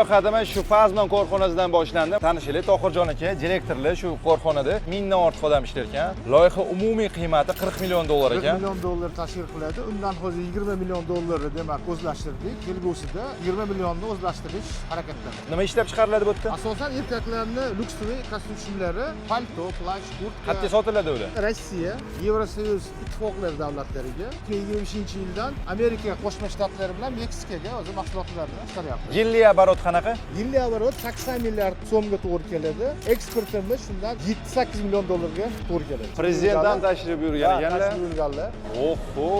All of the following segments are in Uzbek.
loyiha demak shu Fazman korxonasidan boshlandi. Tanishinglar, Tohirjon aka, direktorlar shu korxonada 1000 dan ortiq odam ishlar ekan. Loyiha umumiy qiymati 40 million dollar ekan. 40 million dollar tashkil qiladi. Undan hozir 20 million dollarni demak o'zlashtirdik. Kelgusida 20 millionni o'zlashtirish harakatida. Nima ishlab chiqariladi bu yerda? Asosan erkaklarning lyuksli kostyum shimlari, palto, plaj, kurtka. Qayerda sotiladi ular? Rossiya, Yevrosoyuz ittifoqlari davlatlariga 2025-yildan Amerika Qo'shma Shtatlari bilan Meksikaga o'zi mahsulotlarni chiqaryapmiz. Yillik оборот qanaqa? Yillik оборот 80 milliard so'mga to'g'ri keladi. Eksportimiz shundan 7-8 million dollarga to'g'ri keladi. Prezidentdan tashrif buyurgan ekanlar. Oho!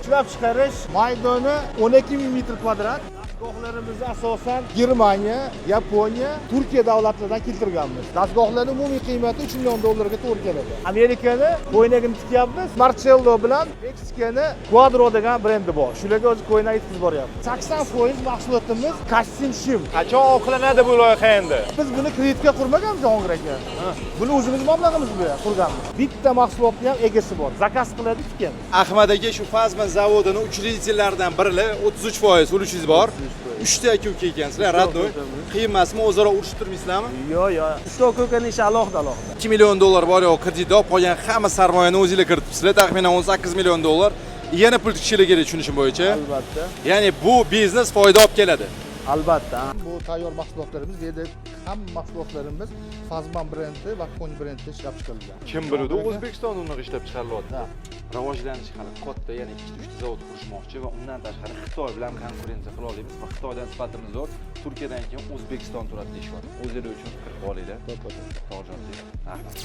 Ishlab chiqarish maydoni 12 ming metr kvadrat. Dastgohlarimizni asosan Germaniya, Yaponiya, Turkiya davlatlaridan keltirganmiz. Dastgohlarning umumiy qiymati 3 million dollarga to'g'ri keladi. Amerikani ko'ynagini tikyapmiz. Marcello bilan Meksikani Quadro degan brendi bor. Shularga o'zi ko'ynak yetkazib boryapmiz. 80% mahsulotimiz kostyum shim. Qachon oqlanadi bu loyiha endi? Biz buni kreditga qurmaganmiz, Jahongir aka. Buni o'zimiz mablag'imiz bilan qurganmiz. Bitta mahsulotning ham egasi bor. Zakaz qiladi, tikamiz. Ahmad aka shu Fazman zavodini uchuvchilaridan biri 33% ulushungiz bor. 3 ta aka-uka ekansizlar, radnoy. Qiymasmi o'zaro urushib turmaysizlarmi? Yo'q. 3 ta aka-ukaning ishi alohida. 2 million dollar bor yo'q kredit olib qolgan hamma sarmoyani o'zingizlar kiritibsizlar. Taxminan 18 million dollar. Yana pul tikishingiz kerak tushunishim bo'yicha. Albatta. Ya'ni bu biznes foyda olib keladi. Albatta. Bu tayyor mahsulotlarimiz, bu yerda hamma mahsulotlarimiz Fazman brendi va Kony brendida ishlab chiqarilgan. Kim biladi, O'zbekistonda uni ishlab chiqarilyapti. Rivojlanish hali katta, ya'ni 2-3 ta zavod qurishmoqchi va undan tashqari Xitoy bilan konkurensiya qila olamiz va Xitoydan sifatimiz zo'r. Turkiyadan keyin O'zbekiston turadi deyishadi. O'zinglar uchun qilib olinglar. To'g'ri. Rahmat.